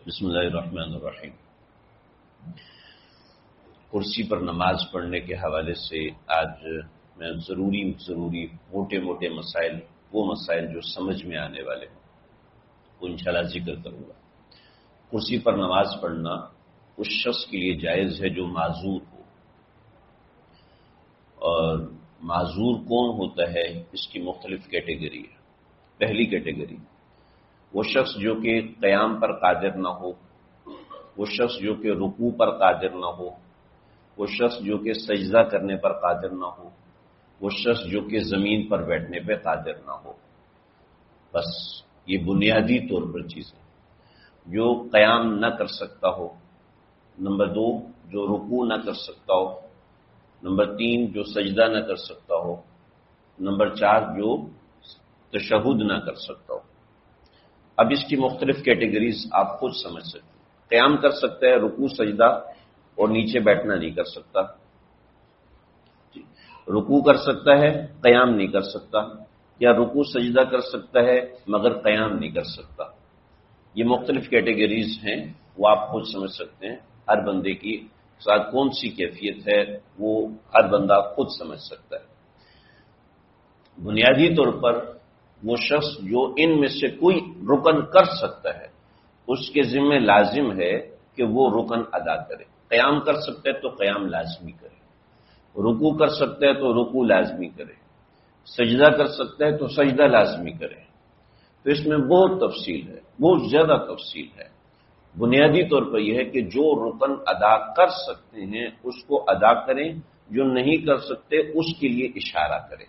بسم اللہ الرحمن الرحیم۔ کرسی پر نماز پڑھنے کے حوالے سے آج میں ضروری موٹے مسائل، وہ مسائل جو سمجھ میں آنے والے ہیں وہ انشاءاللہ ذکر کروں گا۔ کرسی پر نماز پڑھنا اس شخص کے لیے جائز ہے جو معذور ہو، اور معذور کون ہوتا ہے اس کی مختلف کیٹیگری ہے۔ پہلی کیٹیگری وہ شخص جو کہ قیام پر قادر نہ ہو، وہ شخص جو کہ رکوع پر قادر نہ ہو، وہ شخص جو کہ سجدہ کرنے پر قادر نہ ہو، وہ شخص جو کہ زمین پر بیٹھنے پہ قادر نہ ہو۔ بس یہ بنیادی طور پر چیزیں جو قیام نہ کر سکتا ہو، نمبر 2 جو رکوع نہ کر سکتا ہو، نمبر 3 جو سجدہ نہ کر سکتا ہو، نمبر 4 جو تشہد نہ کر سکتا ہو۔ اب اس کی مختلف کیٹیگریز آپ خود سمجھ سکتے ہیں۔ قیام کر سکتا ہے، رکوع سجدہ اور نیچے بیٹھنا نہیں کر سکتا، رکوع کر سکتا ہے قیام نہیں کر سکتا، یا رکوع سجدہ کر سکتا ہے مگر قیام نہیں کر سکتا۔ یہ مختلف کیٹیگریز ہیں، وہ آپ خود سمجھ سکتے ہیں۔ ہر بندے کی ساتھ کون سی کیفیت ہے وہ ہر بندہ خود سمجھ سکتا ہے۔ بنیادی طور پر وہ شخص جو ان میں سے کوئی رکن کر سکتا ہے اس کے ذمہ لازم ہے کہ وہ رکن ادا کرے۔ قیام کر سکتا ہے تو قیام لازمی کرے، رکوع کر سکتا ہے تو رکوع لازمی کرے، سجدہ کر سکتا ہے تو سجدہ لازمی کرے۔ تو اس میں بہت تفصیل ہے، بہت زیادہ تفصیل ہے۔ بنیادی طور پر یہ ہے کہ جو رکن ادا کر سکتے ہیں اس کو ادا کریں، جو نہیں کر سکتے اس کے لیے اشارہ کریں۔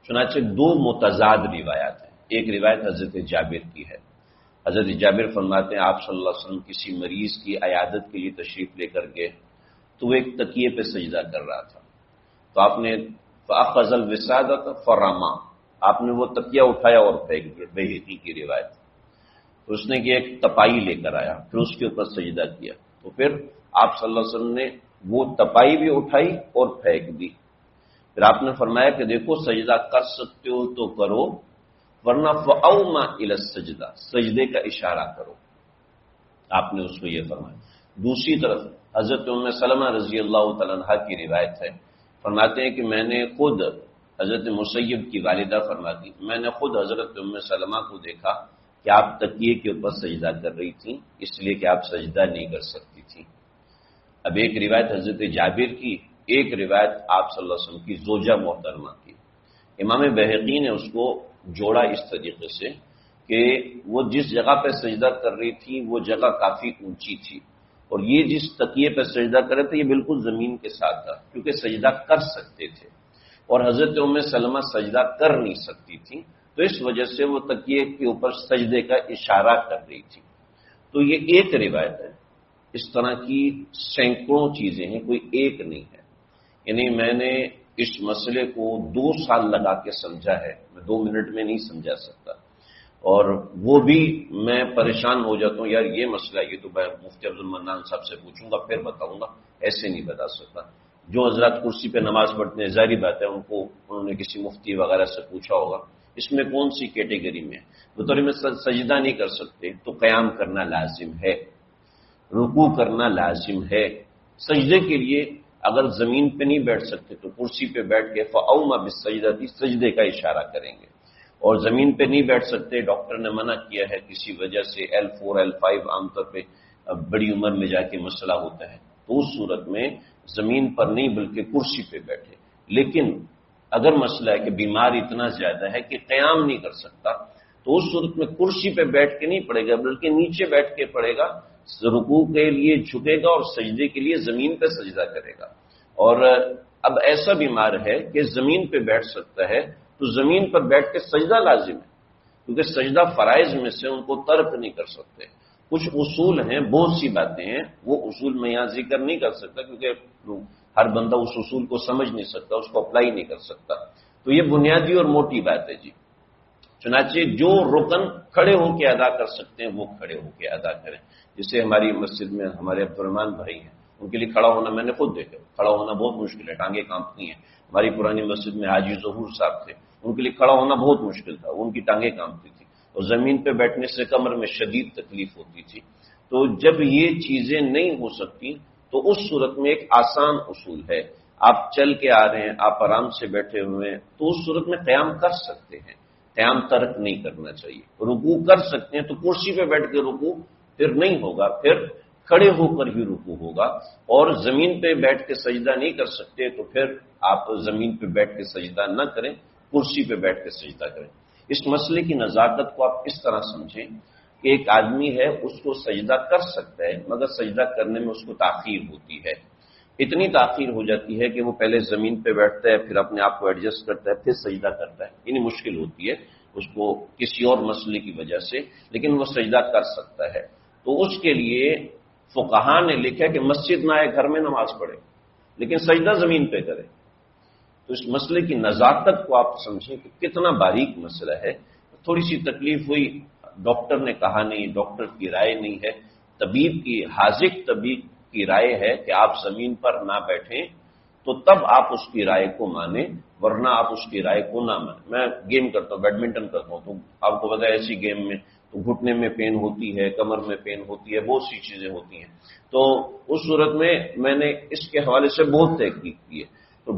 چنانچہ 2 متضاد روایات ہیں۔ ایک روایت حضرت جابر کی ہے۔ حضرت جابر فرماتے ہیں آپ صلی اللہ علیہ وسلم کسی مریض کی عیادت کے لیے تشریف لے کر گئے تو وہ ایک تکیے پہ سجدہ کر رہا تھا، تو آپ نے فأخذ الوسادۃ فرما، آپ نے وہ تکیہ اٹھایا اور پھینک دیا۔ بہقی کی روایت۔ تو اس نے کہ ایک تپائی لے کر آیا، پھر اس کے اوپر سجدہ کیا، تو پھر آپ صلی اللہ علیہ وسلم نے وہ تپائی بھی اٹھائی اور پھینک دی۔ پھر آپ نے فرمایا کہ دیکھو سجدہ کر سکتے ہو تو کرو، ورنہ فأوما الی السجدہ، سجدے کا اشارہ کرو۔ آپ نے اس کو یہ فرمایا۔ دوسری طرف حضرت ام سلمہ رضی اللہ تعالیٰ عنہ کی روایت ہے، فرماتے ہیں کہ میں نے خود، حضرت مسیب کی والدہ فرماتی، میں نے خود حضرت ام سلمہ کو دیکھا کہ آپ تکیے کے اوپر سجدہ کر رہی تھیں، اس لیے کہ آپ سجدہ نہیں کر سکتی تھیں۔ اب ایک روایت حضرت جابر کی، ایک روایت آپ صلی اللہ علیہ وسلم کی زوجہ محترمہ کی۔ امام بہقی نے اس کو جوڑا اس طریقے سے کہ وہ جس جگہ پہ سجدہ کر رہی تھی وہ جگہ کافی اونچی تھی، اور یہ جس تکیے پہ سجدہ کر رہے تھے یہ بالکل زمین کے ساتھ تھا، کیونکہ سجدہ کر سکتے تھے، اور حضرت ام سلمہ سجدہ کر نہیں سکتی تھی، تو اس وجہ سے وہ تکیے کے اوپر سجدے کا اشارہ کر رہی تھی۔ تو یہ ایک روایت ہے۔ اس طرح کی سینکڑوں چیزیں ہیں، کوئی ایک نہیں ہے۔ یعنی میں نے اس مسئلے کو 2 سال لگا کے سمجھا ہے، میں 2 منٹ میں نہیں سمجھا سکتا، اور وہ بھی میں پریشان ہو جاتا ہوں، یار یہ مسئلہ یہ تو میں مفتی عبد المنان صاحب سے پوچھوں گا پھر بتاؤں گا، ایسے نہیں بتا سکتا۔ جو حضرات کرسی پہ نماز پڑھتے ہیں ظاہری بات ہے انہوں نے کسی مفتی وغیرہ سے پوچھا ہوگا اس میں کون سی کیٹیگری میں ہے۔ بطور میں سجدہ نہیں کر سکتے تو قیام کرنا لازم ہے، رکوع کرنا لازم ہے۔ سجدے کے لیے اگر زمین پہ نہیں بیٹھ سکتے تو کرسی پہ بیٹھ کے فأوما بالسجدہ، سجدے کا اشارہ کریں گے، اور زمین پہ نہیں بیٹھ سکتے، ڈاکٹر نے منع کیا ہے کسی وجہ سے، L4 L5 عام طور پہ بڑی عمر میں جا کے مسئلہ ہوتا ہے، تو اس صورت میں زمین پر نہیں بلکہ کرسی پہ بیٹھے۔ لیکن اگر مسئلہ ہے کہ بیمار اتنا زیادہ ہے کہ قیام نہیں کر سکتا تو اس صورت میں کرسی پہ بیٹھ کے نہیں پڑے گا بلکہ نیچے بیٹھ کے پڑے گا، رکوع کے لیے جھکے گا اور سجدے کے لیے زمین پہ سجدہ کرے گا۔ اور اب ایسا بیمار ہے کہ زمین پہ بیٹھ سکتا ہے تو زمین پر بیٹھ کے سجدہ لازم ہے، کیونکہ سجدہ فرائض میں سے ان کو ترک نہیں کر سکتے۔ کچھ اصول ہیں، بہت سی باتیں ہیں، وہ اصول میں یہاں ذکر نہیں کر سکتا کیونکہ ہر بندہ اس اصول کو سمجھ نہیں سکتا، اس کو اپلائی نہیں کر سکتا۔ تو یہ بنیادی اور موٹی بات ہے جی۔ چنانچہ جو رکن کھڑے ہو کے ادا کر سکتے ہیں وہ کھڑے ہو کے ادا کریں۔ جسے ہماری مسجد میں ہمارے عبدالرحمان بھائی ہیں، ان کے لیے کھڑا ہونا میں نے خود دیکھا، کھڑا ہونا بہت مشکل ہے، ٹانگیں کانپتی ہیں۔ ہماری پرانی مسجد میں حاجی ظہور صاحب تھے، ان کے لیے کھڑا ہونا بہت مشکل تھا، ان کی ٹانگیں کانپتی تھی، اور زمین پہ بیٹھنے سے کمر میں شدید تکلیف ہوتی تھی. تو جب یہ چیزیں نہیں ہو سکتی تو اس صورت میں ایک آسان اصول ہے. آپ چل کے آ رہے ہیں، آپ آرام سے بیٹھے ہوئے ہیں، تو اس صورت میں قیام کر سکتے ہیں، قیام ترک نہیں کرنا چاہیے. رکوع کر سکتے ہیں تو کرسی پہ بیٹھ کے رکوع پھر نہیں ہوگا، پھر کھڑے ہو کر ہی رکوع ہوگا. اور زمین پہ بیٹھ کے سجدہ نہیں کر سکتے تو پھر آپ زمین پہ بیٹھ کے سجدہ نہ کریں، کرسی پہ بیٹھ کے سجدہ کریں. اس مسئلے کی نزاکت کو آپ اس طرح سمجھیں کہ ایک آدمی ہے، اس کو سجدہ کر سکتا ہے مگر سجدہ کرنے میں اس کو تاخیر ہوتی ہے. اتنی تاخیر ہو جاتی ہے کہ وہ پہلے زمین پہ بیٹھتا ہے، پھر اپنے آپ کو ایڈجسٹ کرتا ہے، پھر سجدہ کرتا ہے. یعنی مشکل ہوتی ہے اس کو کسی اور مسئلے کی وجہ سے، لیکن وہ سجدہ کر سکتا ہے. تو اس کے لیے فقہا نے لکھا کہ مسجد نہ آئے، گھر میں نماز پڑھے لیکن سجدہ زمین پہ کرے. تو اس مسئلے کی نزاکت کو آپ سمجھیں کہ کتنا باریک مسئلہ ہے. تھوڑی سی تکلیف ہوئی، ڈاکٹر نے کہا نہیں، ڈاکٹر کی رائے نہیں ہے، طبیب کی، حاذق طبیب کی رائے ہے کہ آپ زمین پر نہ بیٹھیں، تو تب آپ اس کی رائے کو مانیں، ورنہ آپ اس کی رائے کو نہ مانیں. میں گیم کرتا ہوں، بیڈمنٹن کرتا ہوں، تو آپ کو پتا ہے ایسی گیم میں تو گھٹنے میں پین ہوتی ہے، کمر میں پین ہوتی ہے، بہت سی چیزیں ہوتی ہیں. تو اس صورت میں نے اس کے حوالے سے بہت تحقیق کی ہے. تو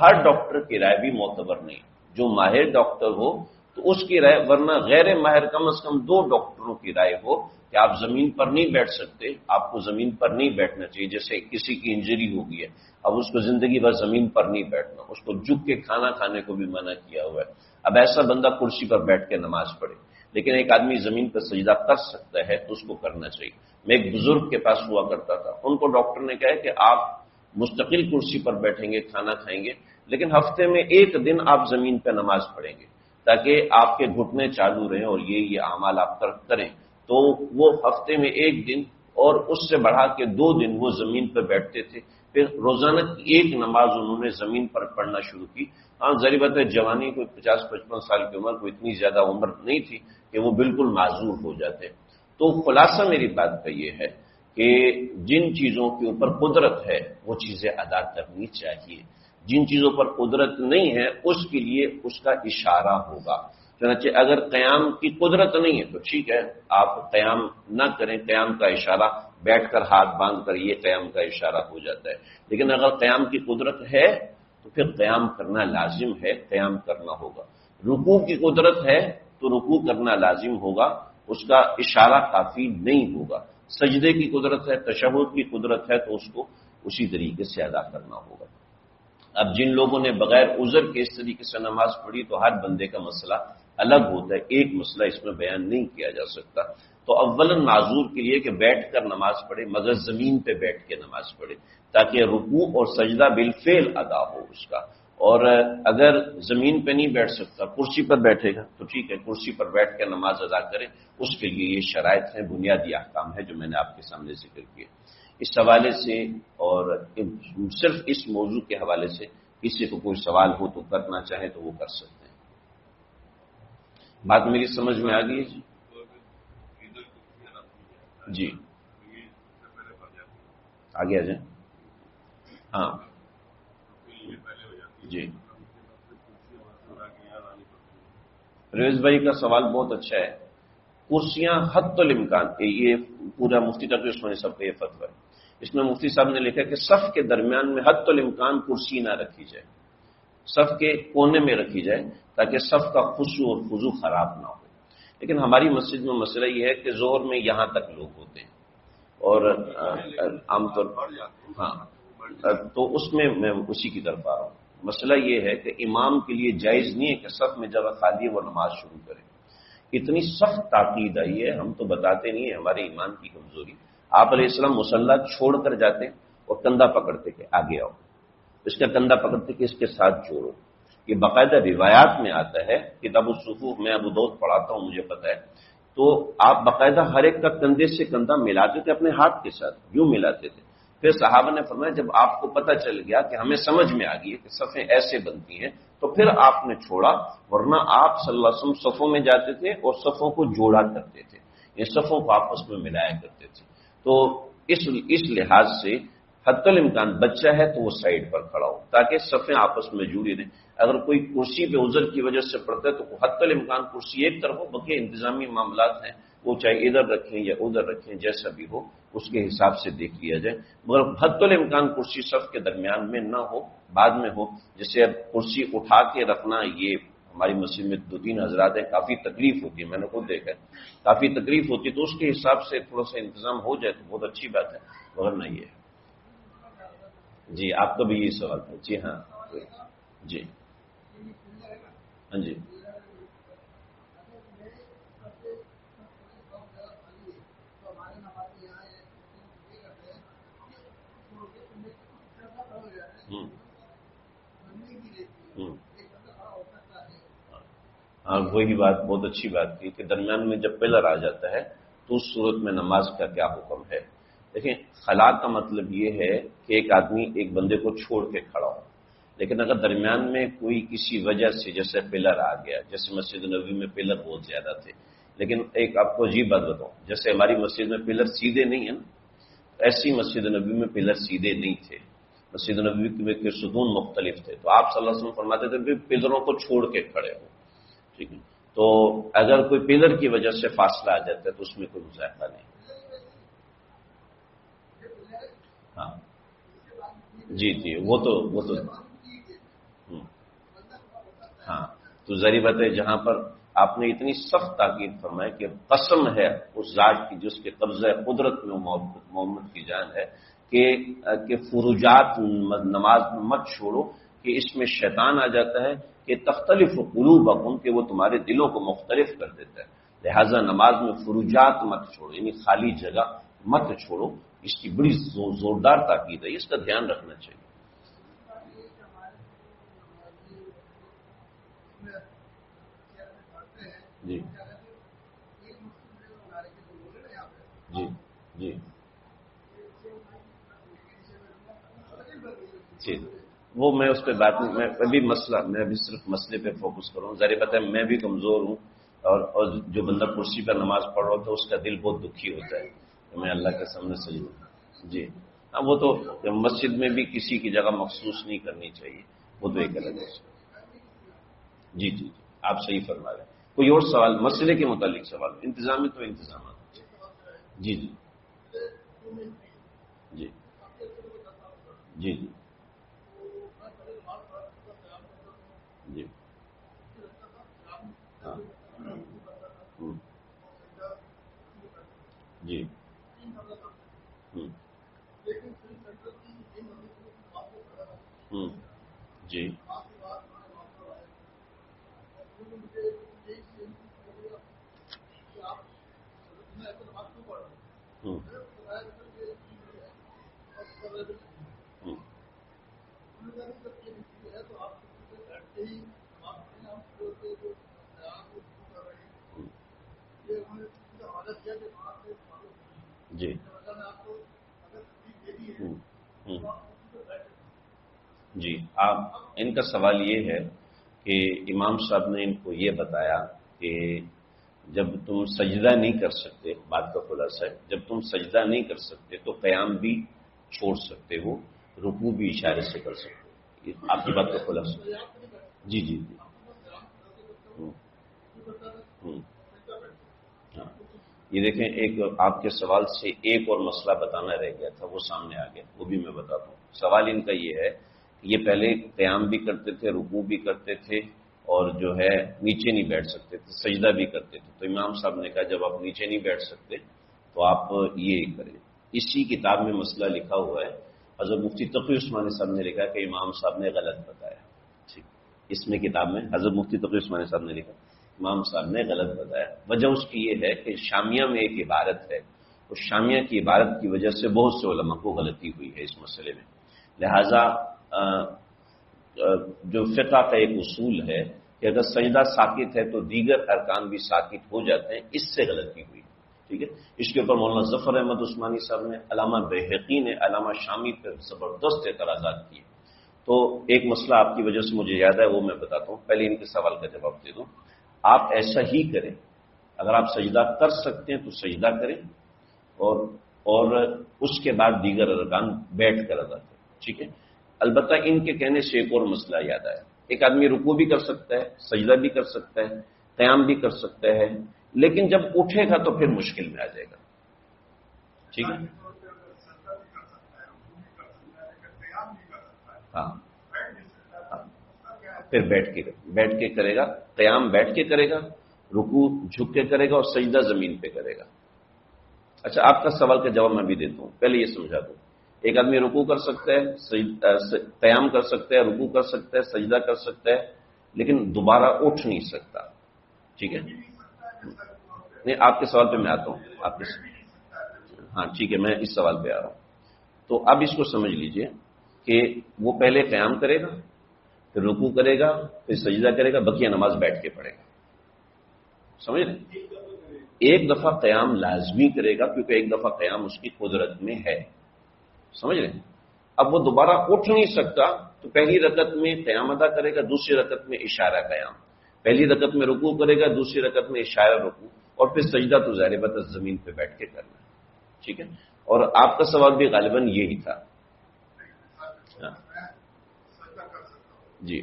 ہر ڈاکٹر کی رائے بھی معتبر نہیں. جو ماہر ڈاکٹر ہو تو اس کی رائے، ورنہ غیر ماہر کم از کم 2 ڈاکٹروں کی رائے ہو کہ آپ زمین پر نہیں بیٹھ سکتے، آپ کو زمین پر نہیں بیٹھنا چاہیے. جیسے کسی کی انجری ہو گئی ہے، اب اس کو زندگی بھر زمین پر نہیں بیٹھنا، اس کو جھک کے کھانا کھانے کو بھی منع کیا ہوا ہے. اب ایسا بندہ کرسی پر بیٹھ کے نماز پڑھے، لیکن ایک آدمی زمین پر سجدہ کر سکتا ہے تو اس کو کرنا چاہیے. میں ایک بزرگ کے پاس ہوا کرتا تھا، ان کو ڈاکٹر نے کہا کہ آپ مستقل کرسی پر بیٹھیں گے، کھانا کھائیں گے، لیکن ہفتے میں 1 دن آپ زمین پہ نماز پڑھیں گے تاکہ آپ کے گھٹنے چالو رہیں اور یہ اعمال آپ کریں. تو وہ ہفتے میں 1 دن اور اس سے بڑھا کے 2 دن وہ زمین پہ بیٹھتے تھے. پھر روزانہ کی 1 نماز انہوں نے زمین پر پڑھنا شروع کی. ہاں ظاہر بات ہے، جوانی کوئی 50-55 سال کی عمر، کوئی اتنی زیادہ عمر نہیں تھی کہ وہ بالکل معذور ہو جاتے. تو خلاصہ میری بات کا یہ ہے کہ جن چیزوں کے اوپر قدرت ہے وہ چیزیں ادا کرنی چاہیے. جن چیزوں پر قدرت نہیں ہے اس کے لیے اس کا اشارہ ہوگا. چنانچہ اگر قیام کی قدرت نہیں ہے تو ٹھیک ہے، آپ قیام نہ کریں. قیام کا اشارہ بیٹھ کر ہاتھ باندھ کر، یہ قیام کا اشارہ ہو جاتا ہے. لیکن اگر قیام کی قدرت ہے تو پھر قیام کرنا لازم ہے، قیام کرنا ہوگا. رکوع کی قدرت ہے تو رکوع کرنا لازم ہوگا، اس کا اشارہ کافی نہیں ہوگا. سجدے کی قدرت ہے، تشہد کی قدرت ہے تو اس کو اسی طریقے سے ادا کرنا ہوگا. اب جن لوگوں نے بغیر عذر کے اس طریقے سے نماز پڑھی تو ہر بندے کا مسئلہ الگ ہوتا ہے، ایک مسئلہ اس میں بیان نہیں کیا جا سکتا. تو اولاً معذور کے لیے کہ بیٹھ کر نماز پڑھے مگر زمین پہ بیٹھ کے نماز پڑھے تاکہ رکوع اور سجدہ بالفعل ادا ہو اس کا. اور اگر زمین پہ نہیں بیٹھ سکتا، کرسی پر بیٹھے گا تو ٹھیک ہے، کرسی پر بیٹھ کے نماز ادا کرے. اس کے لیے یہ شرائط ہیں، بنیادی احکام ہے جو میں نے آپ کے سامنے ذکر کیے. اس حوالے سے اور صرف اس موضوع کے حوالے سے کسی کو کوئی سوال ہو تو کرنا چاہے تو وہ کر سکتے ہیں. بات میری سمجھ میں آ گئی؟ جی آگے آ جائیں. ہاں جی، رویز بھائی کا سوال بہت اچھا ہے. کرسیاں حت الامکان، یہ پورا مفتی تقی عثمانی صاحب کا یہ فتویٰ ہے. اس میں مفتی صاحب نے لکھا کہ صف کے درمیان میں حت الامکان کرسی نہ رکھی جائے، صف کے کونے میں رکھی جائے تاکہ صف کا خشوع اور خضوع خراب نہ ہو. لیکن ہماری مسجد میں مسئلہ یہ ہے کہ ظہر میں یہاں تک لوگ ہوتے ہیں اور عام طور پر ہاں، تو اس میں اسی کی طرف آ رہا ہوں. مسئلہ یہ ہے کہ امام کے لیے جائز نہیں ہے کہ صف میں جگہ خالی ہے وہ نماز شروع کرے. اتنی سخت تاکید آئی ہے، ہم تو بتاتے نہیں ہیں، ہمارے ایمان کی کمزوری. آپ علیہ السلام مصلی چھوڑ کر جاتے اور کندھا پکڑتے کہ آگے آؤ، اس کا کندھا پکڑتے کہ اس کے ساتھ جوڑو. یہ باقاعدہ روایات میں آتا ہے، کتاب الصفوف میں ابو داؤد پڑھاتا ہوں، مجھے پتا ہے. تو آپ باقاعدہ ہر ایک کا کندھے سے کندھا ملاتے تھے، اپنے ہاتھ کے ساتھ یوں ملاتے تھے. پھر صحابہ نے فرمایا جب آپ کو پتہ چل گیا کہ ہمیں سمجھ میں آ گئی کہ صفیں ایسے بنتی ہیں تو پھر آپ نے چھوڑا، ورنہ آپ صلی اللہ علیہ وسلم صفوں میں جاتے تھے اور صفوں کو جوڑا کرتے تھے، یہ صفوں کو آپس میں ملایا کرتے تھے. تو اس لحاظ سے حتی الامکان بچہ ہے تو وہ سائڈ پر کھڑا ہو تاکہ صفیں آپس میں جڑی رہیں. اگر کوئی کرسی پہ عذر کی وجہ سے پڑتا ہے تو حتی الامکان کرسی ایک طرف ہو، بقیہ انتظامی معاملات ہیں وہ چاہے ادھر رکھیں یا ادھر رکھیں، جیسا بھی ہو اس کے حساب سے دیکھ لیا جائے، مگر حتی الامکان کرسی صف کے درمیان میں نہ ہو، بعد میں ہو. جیسے اب کرسی اٹھا کے رکھنا، یہ ہماری مسجد میں 2-3 حضرات ہیں، کافی تکلیف ہوتی ہے، میں نے خود دیکھا ہے کافی تکلیف ہوتی ہے، تو اس کے حساب سے تھوڑا سا انتظام ہو جائے تو بہت اچھی بات ہے، مگر نہیں ہے. جی آپ کا بھی یہی سوال تھا. جی ہاں. جی ہاں. جی ہوں ہوں. ہاں وہی بات بہت اچھی بات تھی کہ درمیان میں جب پلر آ جاتا ہے تو اس صورت میں نماز کا کیا حکم ہے. دیکھیں خلا کا مطلب یہ ہے کہ ایک آدمی ایک بندے کو چھوڑ کے کھڑا ہو، لیکن اگر درمیان میں کوئی کسی وجہ سے جیسے پلر آ گیا، جیسے مسجد نبوی میں پلر بہت زیادہ تھے، لیکن ایک آپ کو عجیب بات بتاؤں، جیسے ہماری مسجد میں پلر سیدھے نہیں ہیں نا، ایسی مسجد نبوی میں پلر سیدھے نہیں تھے، مسجد نبوی کے ستون مختلف تھے، تو آپ صلی اللہ علیہ وسلم فرماتے تھے کہ پلروں کو چھوڑ کے کھڑے ہو. ٹھیک ہے، تو اگر کوئی پلر کی وجہ سے فاصلہ آ جاتا ہے تو اس میں کوئی مذائقہ نہیں. ہاں جی جی وہ تو ہوں. ہاں تو ظاہر بات ہے جہاں پر آپ نے اتنی سخت تاکید فرمائی کہ قسم ہے اس ذات کی جس کے قبضہ قدرت میں محمد کی جان ہے کہ فروجات نماز میں مت چھوڑو، کہ اس میں شیطان آ جاتا ہے کہ تختلف قلوبکم، کہ وہ تمہارے دلوں کو مختلف کر دیتا ہے. لہذا نماز میں فروجات مت چھوڑو، یعنی خالی جگہ مت چھوڑو. اس کی بڑی زوردار تاکید ہے، اس کا دھیان رکھنا چاہیے. جی جی جی جی. وہ میں اس پہ بات میں میں ابھی صرف مسئلے پہ فوکس کروں. ظاہر بات ہے میں بھی کمزور ہوں، اور جو بندہ کرسی پر نماز پڑھ رہا ہوتا ہے اس کا دل بہت دکھی ہوتا ہے کہ میں اللہ کے سامنے سجدہ. جی ہاں وہ تو مسجد میں بھی کسی کی جگہ مخصوص نہیں کرنی چاہیے، وہ تو ایک الگ ہے. جی جی جی آپ صحیح فرما رہے ہیں. کوئی اور سوال مسئلے کے متعلق سوال؟ انتظامی تو انتظامات. جی جی جی جی جی جی ہاں ہوں، جی ہوں ہوں. جی ہوں ہوں ہوں. جی ہوں ہوں. جی آپ ان کا سوال یہ ہے کہ امام صاحب نے ان کو یہ بتایا کہ جب تم سجدہ نہیں کر سکتے، بات کا خلاصہ ہے جب تم سجدہ نہیں کر سکتے تو قیام بھی چھوڑ سکتے ہو، رکوع بھی اشارے سے کر سکتے ہو. یہ آپ کی بات کا خلاصہ. جی جی جی ہوں ہوں. ہاں یہ دیکھیں ایک آپ کے سوال سے ایک اور مسئلہ بتانا رہ گیا تھا، وہ سامنے آ گیا، وہ بھی میں بتاتا ہوں. سوال ان کا یہ ہے کہ یہ پہلے قیام بھی کرتے تھے، رکوع بھی کرتے تھے، اور جو ہے نیچے نہیں بیٹھ سکتے تھے، سجدہ بھی کرتے تھے. تو امام صاحب نے کہا جب آپ نیچے نہیں بیٹھ سکتے تو آپ یہ کریں. اسی کتاب میں مسئلہ لکھا ہوا ہے، حضرت مفتی تقی عثمانی صاحب نے لکھا کہ امام صاحب نے غلط بتایا. ٹھیک، اس میں کتاب میں حضرت مفتی تقی عثمانی صاحب نے لکھا امام صاحب نے غلط بتایا. وجہ اس کی یہ ہے کہ شامیہ میں ایک عبارت ہے، اس شامیہ کی عبارت کی وجہ سے بہت سے علماء کو غلطی ہوئی ہے اس مسئلے میں. لہذا جو فقہ کا ایک اصول ہے کہ اگر سجدہ ساکت ہے تو دیگر ارکان بھی ساکت ہو جاتے ہیں، اس سے غلطی ہوئی. ٹھیک ہے، اس کے اوپر مولانا ظفر احمد عثمانی صاحب نے، علامہ بہقی نے، علامہ شامی پر زبردست اعتراضات کیے. تو ایک مسئلہ آپ کی وجہ سے مجھے یاد ہے، وہ میں بتاتا ہوں. پہلے ان کے سوال کا جواب دے دوں. آپ ایسا ہی کریں، اگر آپ سجدہ کر سکتے ہیں تو سجدہ کریں، اور اور اس کے بعد دیگر ارکان بیٹھ کر ادا کریں. ٹھیک ہے. البتہ ان کے کہنے سے ایک اور مسئلہ یاد آیا. ایک آدمی رکوع بھی کر سکتا ہے، سجدہ بھی کر سکتا ہے، قیام بھی کر سکتا ہے، لیکن جب اٹھے گا تو پھر مشکل میں آ جائے گا. ٹھیک ہے. ہاں، پھر بیٹھ کے کرے گا. قیام بیٹھ کے کرے گا، رکوع جھک کے کرے گا، اور سجدہ زمین پہ کرے گا. اچھا، آپ کا سوال کا جواب میں بھی دیتا ہوں، پہلے یہ سمجھا دوں. ایک آدمی رکوع کر سکتا ہے، قیام کر سکتا ہے، رکوع کر سکتا ہے، سجدہ کر سکتا ہے، لیکن دوبارہ اٹھ نہیں سکتا. ٹھیک ہے. نہیں، آپ کے سوال پہ میں آتا ہوں. ہاں ٹھیک ہے، میں اس سوال پہ آ رہا ہوں. تو اب اس کو سمجھ لیجئے کہ وہ پہلے قیام کرے گا، پھر رکوع کرے گا، پھر سجدہ کرے گا، بقیہ نماز بیٹھ کے پڑھے گا. سمجھ رہے؟ ایک دفعہ قیام لازمی کرے گا، کیونکہ ایک دفعہ قیام اس کی قدرت میں ہے. سمجھ رہے ہیں؟ اب وہ دوبارہ اٹھ نہیں سکتا، تو پہلی رکعت میں قیام ادا کرے گا، دوسری رکعت میں اشارہ قیام. پہلی رکعت میں رکوع کرے گا، دوسری رکعت میں اشارہ رکوع، اور پھر سجدہ تو ظاہر بات زمین پہ بیٹھ کے کرنا ہے. ٹھیک ہے. اور آپ کا سوال بھی غالباً یہی تھا. جی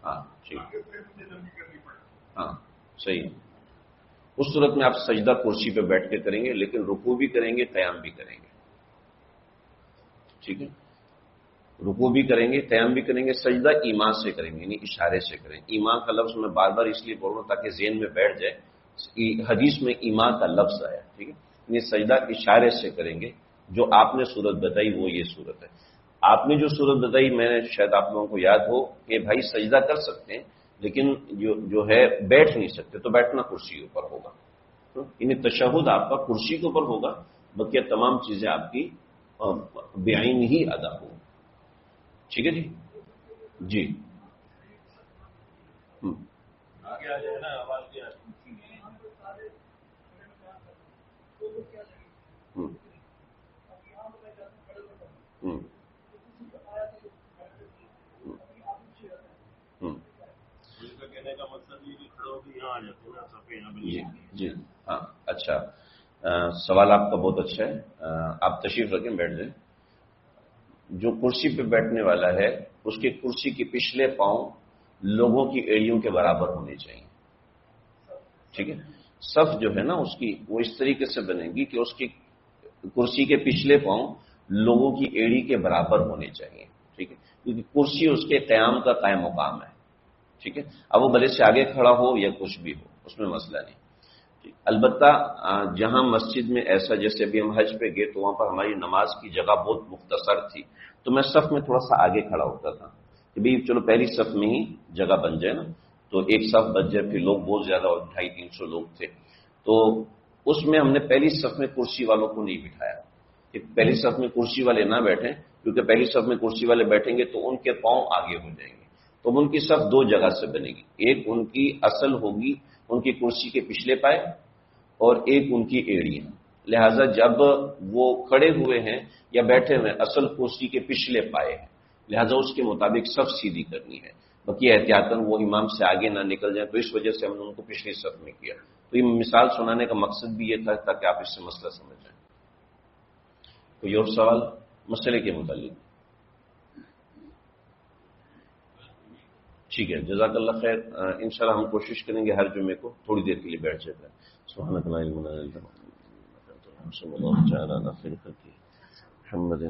ہاں ٹھیک. ہاں صحیح. اس صورت میں آپ سجدہ کرسی پہ بیٹھ کے کریں گے، لیکن رکوع بھی کریں گے، قیام بھی کریں گے. ٹھیک ہے. رکوع بھی کریں گے، قیام بھی کریں گے. سجدہ ایما سے کریں گے، یعنی اشارے سے کریں. ایما کا لفظ میں بار بار اس لیے بول رہا ہوں تاکہ ذہن میں بیٹھ جائے. حدیث میں ایما کا لفظ آیا. ٹھیک ہے. یعنی سجدہ اشارے سے کریں گے. جو آپ نے صورت بتائی وہ یہ صورت ہے. آپ نے جو صورت بتائی، میں نے شاید آپ لوگوں کو یاد ہو کہ بھائی سجدہ کر سکتے ہیں، لیکن جو ہے بیٹھ نہیں سکتے، تو بیٹھنا کرسی کے اوپر ہوگا. یعنی تشہد آپ کا کرسی کے اوپر ہوگا، بقیہ تمام چیزیں آپ کی بعین ہی ادا ہوں. ٹھیک ہے جی. جی ہوں ہوں ہوں. جی جی ہاں. اچھا، سوال آپ کا بہت اچھا ہے. آپ تشریف رکھیں، بیٹھ جائیں. جو کرسی پہ بیٹھنے والا ہے، اس کی کرسی کے پچھلے پاؤں لوگوں کی ایڑیوں کے برابر ہونے چاہیے. ٹھیک ہے. صف جو ہے نا اس کی، وہ اس طریقے سے بنے گی کہ اس کی کرسی کے پچھلے پاؤں لوگوں کی ایڑی کے برابر ہونے چاہیے. ٹھیک ہے. کیونکہ کرسی اس کے قیام کا قائم مقام ہے. ٹھیک ہے. اب وہ بھلے سے آگے کھڑا ہو یا کچھ بھی ہو، اس میں مسئلہ نہیں. البتہ جہاں مسجد میں ایسا، جیسے ابھی ہم حج پہ گئے تو وہاں پر ہماری نماز کی جگہ بہت مختصر تھی، تو میں صف میں تھوڑا سا آگے کھڑا ہوتا تھا کہ بھئی چلو پہلی صف میں ہی جگہ بن جائے نا. تو ایک صف بچ جائے. پھر لوگ بہت زیادہ، 250-300 لوگ تھے، تو اس میں ہم نے پہلی صف میں کرسی والوں کو نہیں بٹھایا کہ پہلی صف میں کرسی والے نہ بیٹھیں، کیونکہ پہلی صف میں کرسی والے بیٹھیں گے تو ان کے پاؤں آگے ہو جائیں گے. تو ان کی صف دو جگہ سے بنے گی. ایک ان کی اصل ہوگی ان کی کرسی کے پچھلے پائے، اور ایک ان کی ایڑیاں. لہذا جب وہ کھڑے ہوئے ہیں یا بیٹھے ہوئے ہیں، اصل کرسی کے پچھلے پائے ہیں، لہذا اس کے مطابق صف سیدھی کرنی ہے. باقی احتیاطاً وہ امام سے آگے نہ نکل جائیں، تو اس وجہ سے ہم نے ان کو پچھلی صف میں کیا. تو یہ مثال سنانے کا مقصد بھی یہ تھا تاکہ آپ اس سے مسئلہ سمجھ جائیں. کوئی اور سوال مسئلے کے متعلق؟ ٹھیک ہے، جزاک اللہ خیر. انشاءاللہ ہم کوشش کریں گے ہر جمعے کو تھوڑی دیر کے لیے بیٹھ جاتا ہے. سبحانک لا علم لنا الا ما علمتنا انک انت العلیم الحکیم. صلی اللہ تعالی علی خیر خلقہ محمد.